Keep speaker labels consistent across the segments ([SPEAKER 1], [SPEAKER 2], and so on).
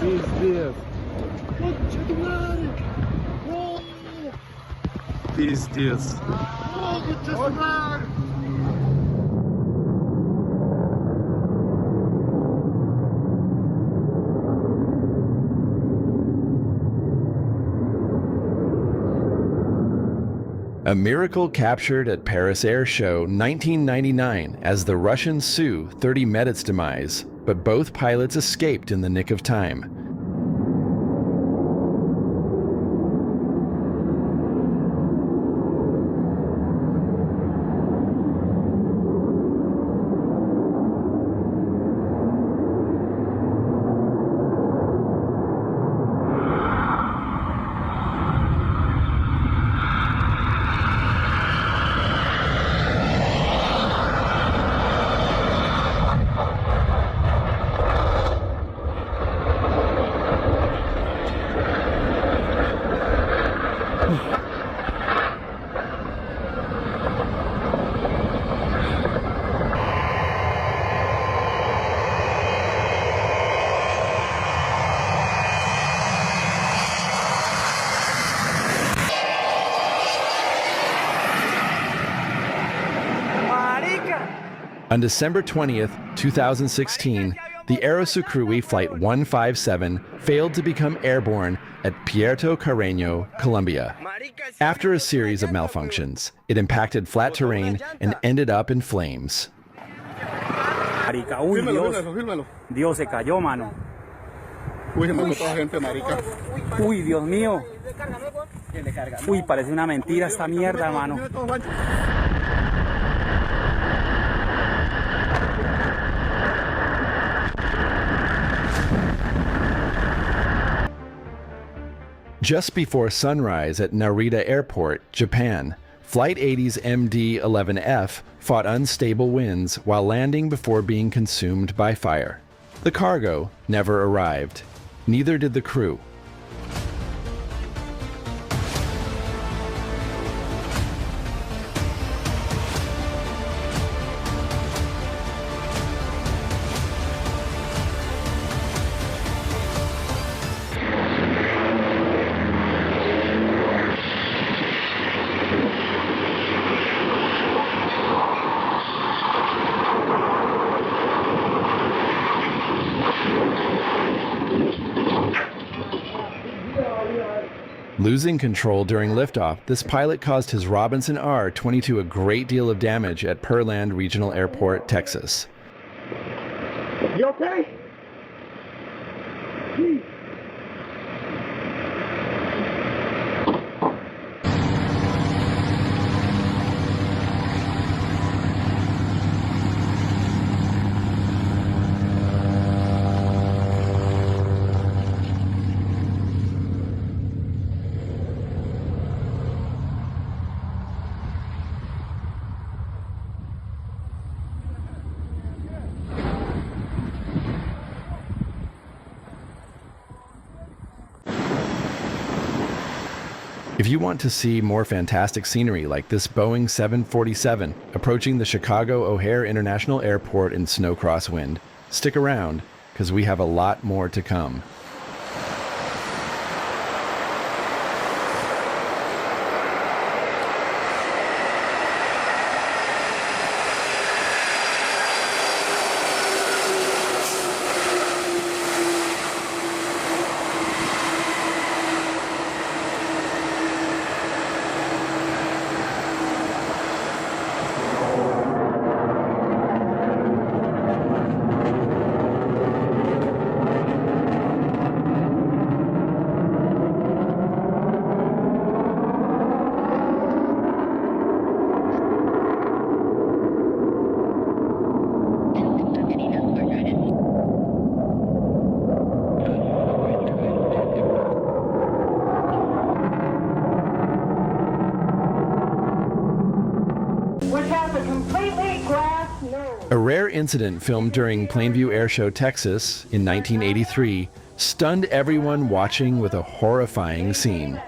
[SPEAKER 1] Пиздец. Конча tu madre. No. Пиздец. No, concha tu madre.
[SPEAKER 2] A miracle captured at Paris Air Show 1999 as the Russian Su-30 met its demise, but both pilots escaped in the nick of time. On December 20th, 2016, the Aerosucrui Flight 157 failed to become airborne at Puerto Carreño, Colombia. After a series of malfunctions, it impacted flat terrain and ended up in flames.
[SPEAKER 3] Marica, uy, Dios. Dios, se cayó, mano. Uy, Dios mío. Uy, parece una mentira esta mierda, mano.
[SPEAKER 2] Just before sunrise at Narita Airport, Japan, Flight 80's MD-11F fought unstable winds while landing before being consumed by fire. The cargo never arrived. Neither did the crew. Losing control during liftoff, this pilot caused his Robinson R-22 a great deal of damage at Pearland Regional Airport, Texas.
[SPEAKER 1] You okay?
[SPEAKER 2] If you want to see more fantastic scenery like this Boeing 747 approaching the Chicago O'Hare International Airport in snow crosswind, stick around, because we have a lot more to come. A rare incident filmed during Plainview Air Show, Texas in 1983 stunned everyone watching with a horrifying scene.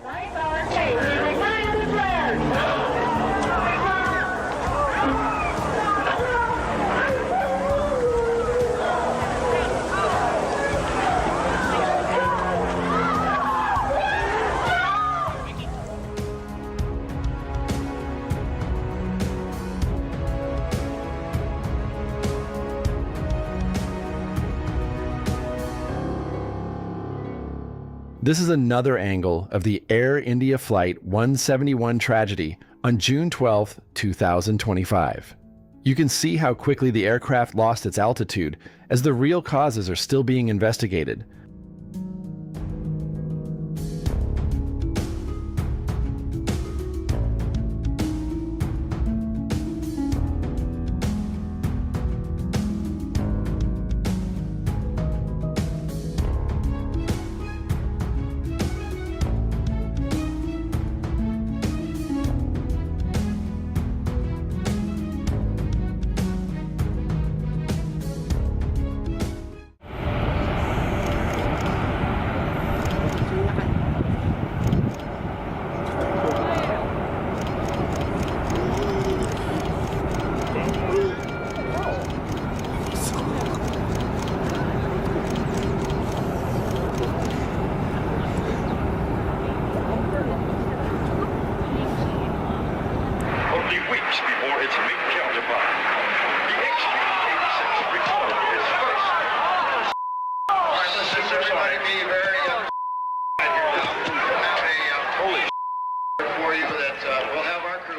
[SPEAKER 2] This is another angle of the Air India Flight 171 tragedy on June 12, 2025. You can see how quickly the aircraft lost its altitude, as the real causes are still being investigated.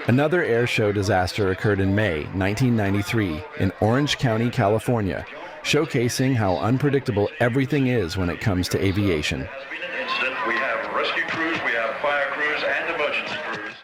[SPEAKER 2] Another air show disaster occurred in May 1993 in Orange County, California, showcasing how unpredictable everything is when it comes to aviation.
[SPEAKER 4] We have rescue crews, we have fire crews, and emergency crews.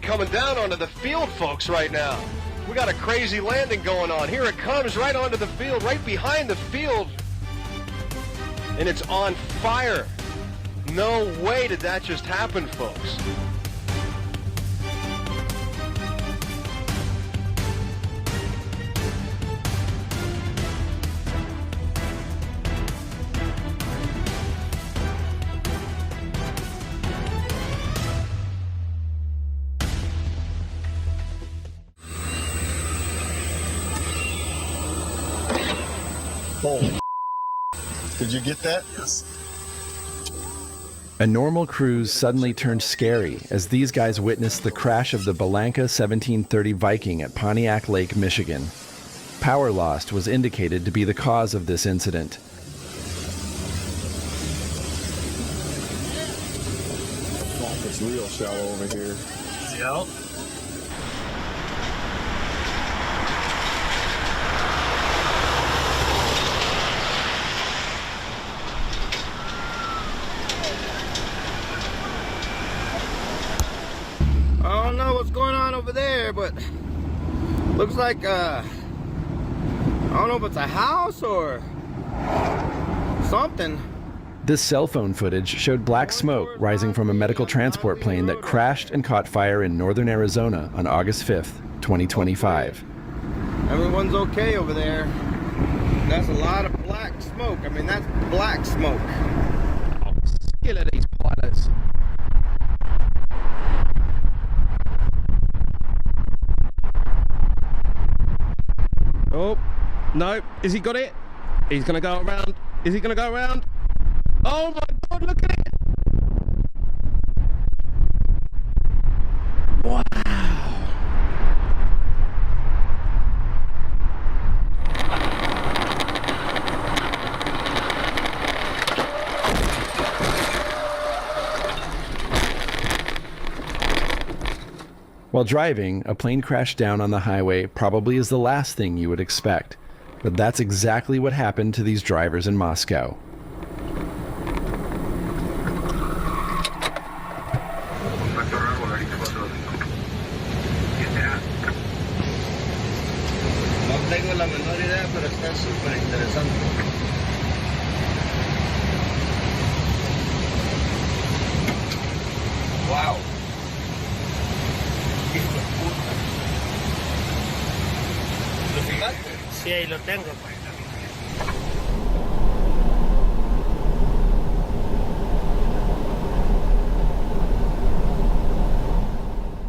[SPEAKER 1] Coming down onto the field, folks, right now. We got a crazy landing going on. Here it comes right onto the field, right behind the field. And it's on fire. No way did that just happen, folks.
[SPEAKER 4] Holy. Did you get that? Yes.
[SPEAKER 2] A normal cruise suddenly turned scary as these guys witnessed the crash of the Belanca 1730 Viking at Pontiac Lake, Michigan. Power loss was indicated to be the cause of this incident.
[SPEAKER 4] It's real shallow over here.
[SPEAKER 1] Yep. I don't know what's going on over there, but looks like I don't know if it's a house or something.
[SPEAKER 2] This cell phone footage showed black smoke rising from a medical transport plane that crashed and caught fire in northern Arizona on August 5th, 2025.
[SPEAKER 1] Everyone's okay over there. That's a lot of black smoke. I mean, that's black smoke.
[SPEAKER 5] Skill of these pilots. Oh, no. Is he got it? He's going to go around. Is he going to go around? Oh my God, look at it. Wow.
[SPEAKER 2] While driving, a plane crashed down on the highway probably is the last thing you would expect. But that's exactly what happened to these drivers in Moscow.
[SPEAKER 1] No tengo la menor idea, pero está súper interesante. Wow. ¿Lo filmaste? Sí, ahí lo tengo.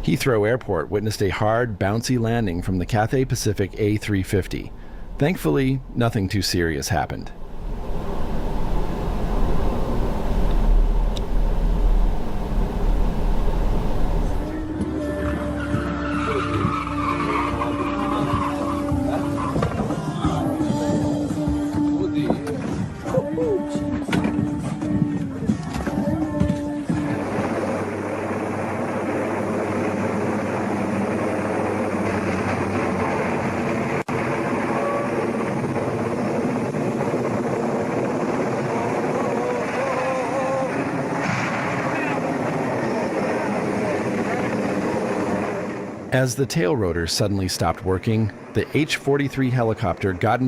[SPEAKER 2] Heathrow Airport witnessed a hard, bouncy landing from the Cathay Pacific A350. Thankfully, nothing too serious happened. As the tail rotor suddenly stopped working, the H-43 helicopter got